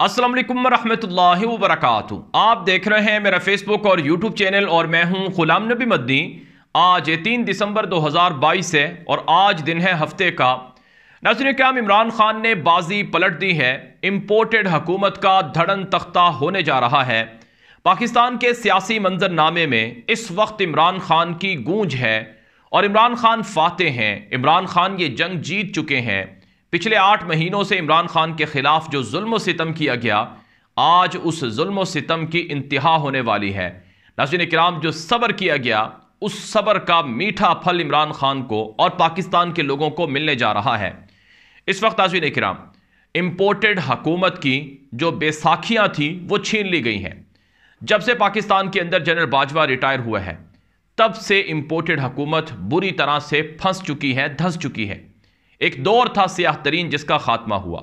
अस्सलाम वालेकुम रहमतुल्लाहि व बरकातुहू। आप देख रहे हैं मेरा फेसबुक और यूट्यूब चैनल और मैं हूं गुलाम नबी मदनी। आज 3 दिसंबर 2022 है और आज दिन है हफ्ते का। नाज़रीन किराम, इमरान खान ने बाजी पलट दी है। इम्पोर्टेड हुकूमत का धड़न तख्ता होने जा रहा है। पाकिस्तान के सियासी मंजरनामे में इस वक्त इमरान खान की गूंज है और इमरान खान फातेह हैं। इमरान खान ये जंग जीत चुके हैं। पिछले 8 महीनों से इमरान खान के खिलाफ जो जुल्म सितम किया गया, आज उस जुल्म सितम की इंतहा होने वाली है। नाज़रीन किराम, जो सब्र किया गया उस सब्र का मीठा फल इमरान खान को और पाकिस्तान के लोगों को मिलने जा रहा है। इस वक्त नाज़रीन किराम, इम्पोर्टेड हुकूमत की जो बैसाखियाँ थी वो छीन ली गई हैं। जब से पाकिस्तान के अंदर जनरल बाजवा रिटायर हुआ है तब से इम्पोर्टेड हुकूमत बुरी तरह से फंस चुकी है, धंस चुकी है। एक दौर था सियाह तरीन जिसका खात्मा हुआ।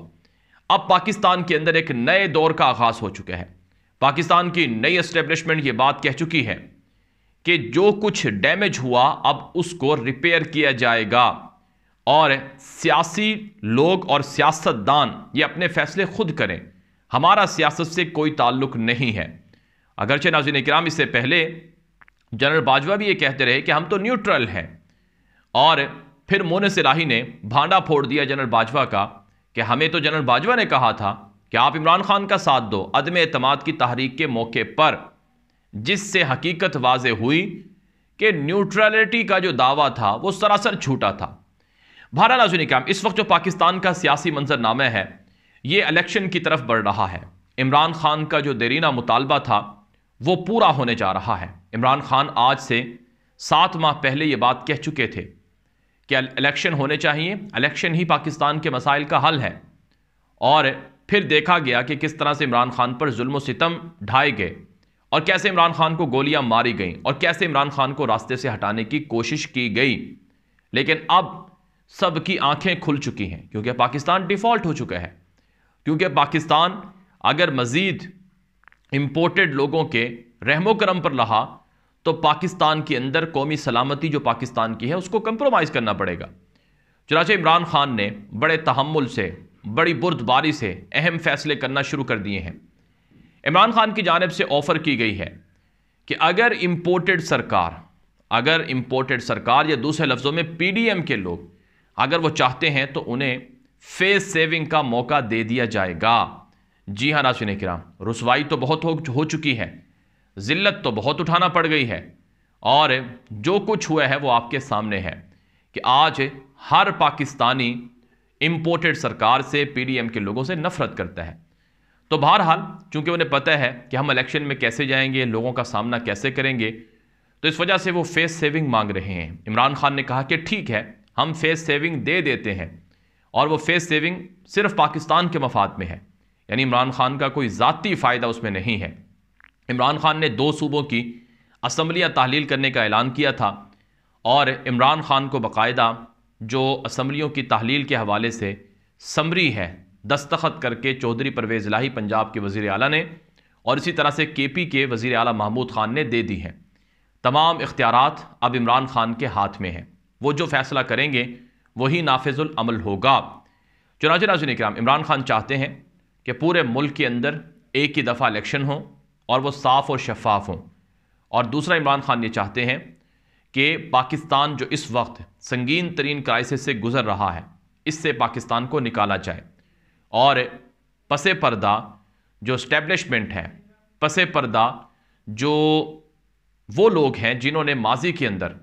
अब पाकिस्तान के अंदर एक नए दौर का आगाज हो चुका है। पाकिस्तान की नई एस्टेब्लिशमेंट ये बात कह चुकी है कि जो कुछ डैमेज हुआ अब उसको रिपेयर किया जाएगा और सियासी लोग और सियासतदान ये अपने फैसले खुद करें। हमारा सियासत से कोई ताल्लुक नहीं है। अगरचे नाज़रीन किराम, इससे पहले जनरल बाजवा भी ये कहते रहे कि हम तो न्यूट्रल हैं, और फिर मोहन इलाही ने भांडा फोड़ दिया जनरल बाजवा का कि हमें तो जनरल बाजवा ने कहा था कि आप इमरान खान का साथ दो अदम एतमाद की तहरीक के मौके पर, जिससे हकीकत वाज़े हुई कि न्यूट्रलिटी का जो दावा था वो सरासर झूठा था। बहरहाल नाज़रीन किराम, इस वक्त जो पाकिस्तान का सियासी मंजरनामा है ये इलेक्शन की तरफ बढ़ रहा है। इमरान खान का जो देरीना मुतालबा था वो पूरा होने जा रहा है। इमरान खान आज से 7 माह पहले ये बात कह चुके थे कि इलेक्शन होने चाहिए, इलेक्शन ही पाकिस्तान के मसाइल का हल है। और फिर देखा गया कि किस तरह से इमरान खान पर जुल्म सितम ढाए गए और कैसे इमरान खान को गोलियां मारी गईं और कैसे इमरान खान को रास्ते से हटाने की कोशिश की गई। लेकिन अब सबकी आंखें खुल चुकी हैं क्योंकि पाकिस्तान डिफ़ॉल्ट हो चुका है। क्योंकि पाकिस्तान अगर मज़ीद इम्पोर्टेड लोगों के रहमो करम पर रहा तो पाकिस्तान के अंदर कौमी सलामती जो पाकिस्तान की है उसको कंप्रोमाइज़ करना पड़ेगा। चुनांचे इमरान खान ने बड़े तहम्मुल से, बड़ी बुर्दबारी से अहम फैसले करना शुरू कर दिए हैं। इमरान खान की जानिब से ऑफ़र की गई है कि अगर इम्पोर्टेड सरकार या दूसरे लफ्ज़ों में PDM के लोग अगर वो चाहते हैं तो उन्हें फेस सेविंग का मौका दे दिया जाएगा। जी हाँ नाज़रीन किराम, रुसवाई तो बहुत हो चुकी है, ज़िल्लत तो बहुत उठाना पड़ गई है, और जो कुछ हुआ है वो आपके सामने है कि आज हर पाकिस्तानी इम्पोर्टेड सरकार से, PDM के लोगों से नफ़रत करता है। तो बहरहाल चूँकि उन्हें पता है कि हम इलेक्शन में कैसे जाएंगे, लोगों का सामना कैसे करेंगे, तो इस वजह से वो फेस सेविंग मांग रहे हैं। इमरान खान ने कहा कि ठीक है, हम फेस सेविंग दे देते हैं, और वो फेस सेविंग सिर्फ पाकिस्तान के मफाद में है, यानी इमरान खान का कोई ज़ाती फ़ायदा उसमें नहीं है। इमरान खान ने 2 सूबों की असम्बलियाँ तहलील करने का ऐलान किया था, और इमरान खान को बाकायदा जो असम्बलियों की तहलील के हवाले से समरी है दस्तखत करके चौधरी परवेज़ इलाही पंजाब के वज़ीर आला ने और इसी तरह से KP के वज़ीर आला महमूद खान ने दे दी हैं। तमाम इख्तियारात अब इमरान खान के हाथ में हैं। वो जो फ़ैसला करेंगे वही नाफिजुल अमल होगा। चुनांचे नाज़रीन किराम, इमरान खान चाहते हैं कि पूरे मुल्क के अंदर एक ही दफ़ा इलेक्शन हो और वो साफ़ और शफाफ हों। और दूसरा, इमरान खान ये चाहते हैं कि पाकिस्तान जो इस वक्त संगीन तरीन क्राइसिस से गुज़र रहा है इससे पाकिस्तान को निकाला जाए, और पसे पर्दा जो इस्टेब्लिशमेंट है, पसे पर्दा जो वो लोग हैं जिन्होंने माजी के अंदर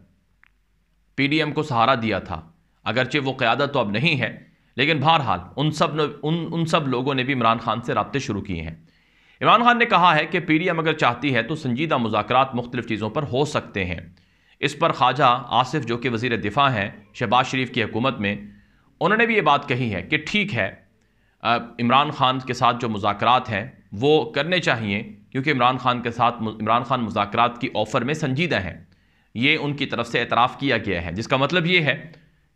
PDM को सहारा दिया था, अगरचे वो क़यादत तो अब नहीं है, लेकिन बहरहाल उन सब लोगों ने भी इमरान खान से राब्ते शुरू किए हैं। इमरान खान ने कहा है कि PDM अगर चाहती है तो संजीदा मुज़ाकरात मुख्तलिफ़ चीज़ों पर हो सकते हैं। इस पर ख्वाजा आसिफ जो कि वज़ीर दिफ़ा हैं शहबाज शरीफ की हुकूमत में, उन्होंने भी ये बात कही है कि ठीक है, इमरान खान के साथ जो मुज़ाकरात हैं वो करने चाहिए, क्योंकि इमरान खान मुज़ाकरात की ऑफ़र में संजीदा हैं। ये उनकी तरफ से एतराफ़ किया गया है, जिसका मतलब ये है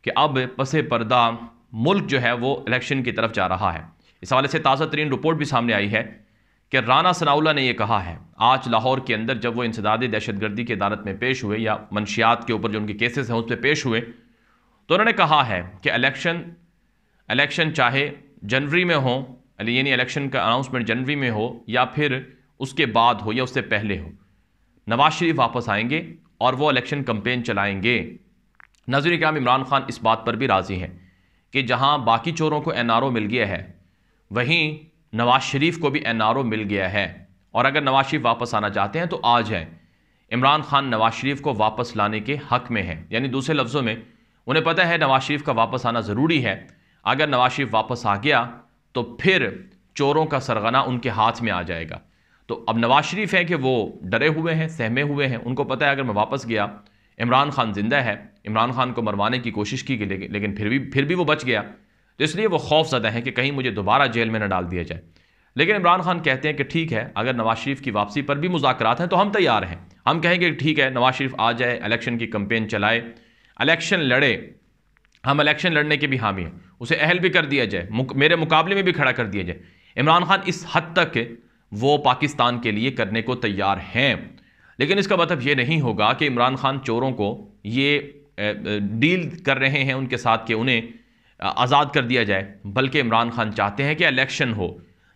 कि अब पसे पर्दा मुल्क जो है वो इलेक्शन की तरफ जा रहा है। इस हवाले से ताज़ा तरीन रिपोर्ट भी सामने आई है कि राना सनाउल्लाह ने यह कहा है आज लाहौर के अंदर जब वो इंसदाद दहशतगर्दी की अदालत में पेश हुए, या मंशियात के ऊपर जो उनके केसेस हैं उस पर पेश हुए, तो उन्होंने कहा है कि इलेक्शन चाहे जनवरी में हो, یعنی الیکشن کا اناؤنسمنٹ جنوری میں ہو یا پھر اس کے بعد ہو یا اس سے پہلے ہو، نواز شریف واپس آئیں گے اور وہ الیکشن کمپین چلائیں گے۔ ناظرین کرام، عمران خان اس بات پر بھی راضی ہیں کہ جہاں باقی چوروں کو این آر او مل گیا ہے، وہیں نواز شریف کو بھی این آر او مل گیا ہے، اور اگر نواز شریف واپس آنا چاہتے ہیں تو آ جائیں۔ عمران خان نواز شریف کو واپس لانے کے حق میں ہیں، یعنی دوسرے لفظوں میں انہیں پتہ ہے نواز شریف کا واپس آنا ضروری ہے۔ اگر نواز شریف واپس آ گیا تو پھر چوروں کا سرغنہ ان کے ہاتھ میں آ جائے گا۔ تو اب نواز شریف ہے کہ وہ ڈرے ہوئے ہیں، سہمے ہوئے ہیں، ان کو پتہ ہے اگر میں واپس گیا عمران خان زندہ ہے، عمران خان کو مروانے کی کوشش کی گئی لیکن پھر بھی وہ بچ گیا، تو اس لیے وہ خوف زدہ ہیں کہ کہیں مجھے دوبارہ جیل میں نہ ڈال دیا جائے۔ لیکن عمران خان کہتے ہیں کہ ٹھیک ہے، اگر نواز شریف کی واپسی پر بھی مذاکرات ہیں تو ہم تیار ہیں، ہم کہیں گے ٹھیک ہے نواز شریف آ جائے، الیکشن کی کمپین چلائے، الیکشن لڑے، ہم الیکشن لڑنے کے بھی حامی ہیں، اسے اہل بھی کر دیا جائے، میرے مقابلے میں بھی کھڑا کر دیا جائے۔ عمران خان اس حد تک وہ پاکستان کے لیے کرنے کو تیار ہیں، لیکن اس کا مطلب یہ نہیں ہوگا کہ عمران خان چوروں کو یہ ڈیل کر رہے ہیں ان کے ساتھ کہ انہیں آزاد کر دیا جائے، بلکہ عمران خان چاہتے ہیں کہ الیکشن ہو۔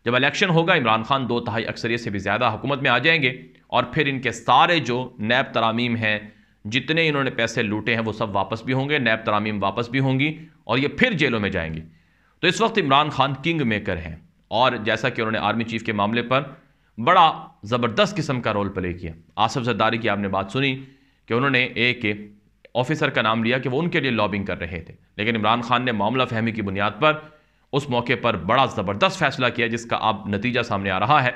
جب الیکشن ہوگا عمران خان 2/3 اکثریت سے بھی زیادہ حکومت میں آ جائیں گے، اور پھر ان کے سارے جو نیب ترامیم ہیں، جتنے انہوں نے پیسے لوٹے ہیں وہ سب واپس بھی ہوں گے، نیب ترامیم واپس بھی ہوں گی، اور یہ پھر جیلوں میں جائیں گے۔ تو اس وقت عمران خان کنگ میکر ہیں، اور جیسا کہ انہوں نے آرمی چیف کے معاملے پر بڑا زبردست قسم کا رول پلے کیا۔ آصف زرداری کی آپ نے بات سنی کہ انہوں نے ایک آفیسر کا نام لیا کہ وہ ان کے لیے لابنگ کر رہے تھے، لیکن عمران خان نے معاملہ فہمی کی بنیاد پر اس موقع پر بڑا زبردست فیصلہ کیا، جس کا اب نتیجہ سامنے آ رہا ہے۔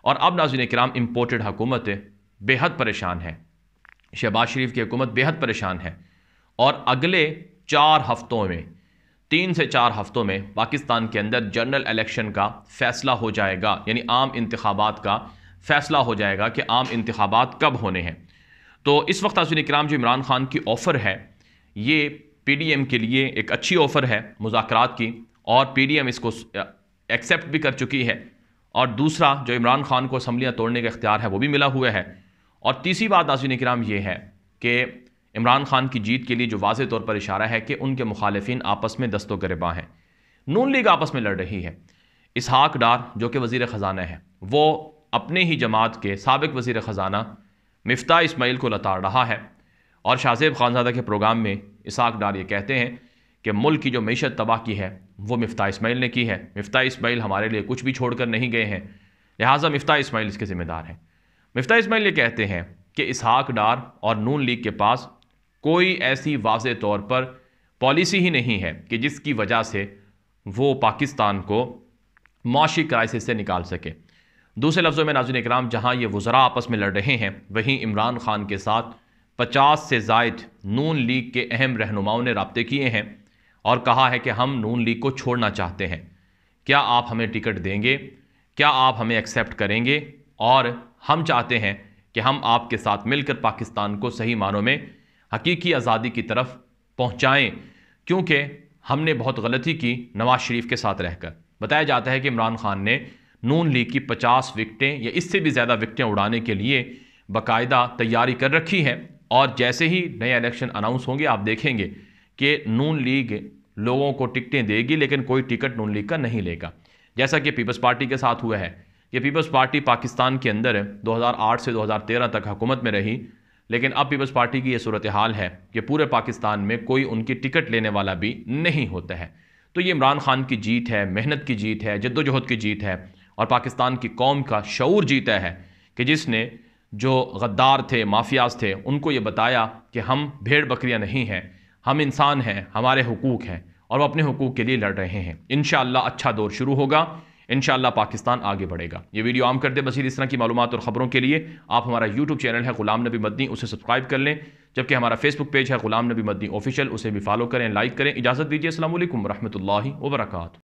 اور اب ناظرین کرام، امپورٹڈ حکومت بے حد پریشان ہے، شہباز شریف کی حکومت بے حد پریشان ہے، اور اگلے 4 ہفتوں میں 3 سے 4 ہفتوں میں پاکستان کے اندر جنرل الیکشن کا فیصلہ ہو جائے گا، یعنی عام انتخابات کا فیصلہ ہو جائے گا کہ عام انتخابات کب ہونے ہیں۔ تو اس وقت ناظرین کرام جو عمران خان کی آفر ہے، یہ پی ڈی ایم کے لیے ایک اچھی آفر ہے مذاکرات کی، اور پی ڈی ایم اس کو ایکسیپٹ بھی کر چکی ہے، اور دوسرا جو عمران خان کو اسمبلیاں توڑنے کا اختیار ہے وہ بھی ملا ہوا ہے۔ اور تیسری بات ناظرین کرام یہ ہے کہ عمران خان کی جیت کے لیے جو واضح طور پر اشارہ ہے کہ ان کے مخالفین آپس میں دست و گریباں ہیں، نون لیگ آپس میں لڑ رہی ہے۔ اسحاق ڈار جو کہ وزیر خزانہ ہے، وہ اپنے ہی جماعت کے سابق وزیر خزانہ مفتاح اسماعیل کو لتاڑ رہا ہے، اور شاہ زیب خانزادہ کے پروگرام میں اسحاق ڈار یہ کہتے ہیں کہ ملک کی جو معیشت تباہ کی ہے وہ مفتاح اسماعیل نے کی ہے، مفتاح اسماعیل ہمارے لیے کچھ بھی چھوڑ کر نہیں گئے ہیں، لہٰذا مفتاح اسماعیل اس کے ذمہ دار ہیں۔ مفتاح اسماعیل یہ کہتے ہیں کہ اسحاق ڈار اور نون لیگ کے پاس کوئی ایسی واضح طور پر پالیسی ہی نہیں ہے کہ جس کی وجہ سے وہ پاکستان کو معاشی کرائسس سے نکال سکے۔ دوسرے لفظوں میں ناظرین اکرام، جہاں یہ وزراء آپس میں لڑ رہے ہیں، وہیں عمران خان کے ساتھ 50 سے زائد نون لیگ کے اہم رہنماؤں نے رابطے کیے ہیں اور کہا ہے کہ ہم نون لیگ کو چھوڑنا چاہتے ہیں، کیا آپ ہمیں ٹکٹ دیں گے، کیا آپ ہمیں ایکسیپٹ کریں گے، اور ہم چاہتے ہیں کہ ہم آپ کے ساتھ مل کر پاکستان کو صحیح معنوں میں حقیقی آزادی کی طرف پہنچائیں، کیونکہ ہم نے بہت غلطی کی نواز شریف کے ساتھ رہ کر۔ بتایا جاتا ہے کہ عمران خان نے نون لیگ کی 50 وکٹیں یا اس سے بھی زیادہ وکٹیں اڑانے کے لیے باقاعدہ تیاری کر رکھی ہے، اور جیسے ہی نئے الیکشن اناؤنس ہوں گے آپ دیکھیں گے کہ نون لیگ لوگوں کو ٹکٹیں دے گی، لیکن کوئی ٹکٹ نون لیگ کا نہیں لے گا، جیسا کہ پیپلز پارٹی کے ساتھ ہوا ہے کہ پیپلز پارٹی پاکستان کے اندر 2008 سے 2013 تک حکومت میں رہی، لیکن اب پیپلز پارٹی کی یہ صورتحال ہے کہ پورے پاکستان میں کوئی ان کی ٹکٹ لینے والا بھی نہیں ہوتا ہے۔ تو یہ عمران خان کی جیت ہے، محنت کی جیت ہے، جد و جہد کی جیت ہے، اور پاکستان کی قوم کا شعور جیتا ہے کہ جس نے جو غدار تھے، مافیاز تھے، ان کو یہ بتایا کہ ہم بھیڑ بکریاں نہیں ہیں، ہم انسان ہیں، ہمارے حقوق ہیں، اور وہ اپنے حقوق کے لیے لڑ رہے ہیں۔ انشاءاللہ اچھا دور شروع ہوگا، انشاءاللہ پاکستان آگے بڑھے گا۔ یہ ویڈیو عام کر دیں، مزید اس طرح کی معلومات اور خبروں کے لیے آپ ہمارا یوٹیوب چینل ہے غلام نبی مدنی، اسے سبسکرائب کر لیں، جبکہ ہمارا فیس بک پیج ہے غلام نبی مدنی آفیشیل، اسے بھی فالو کریں، لائک کریں۔ اجازت دیجیے، السلام علیکم ورحمۃ اللہ وبرکاتہ۔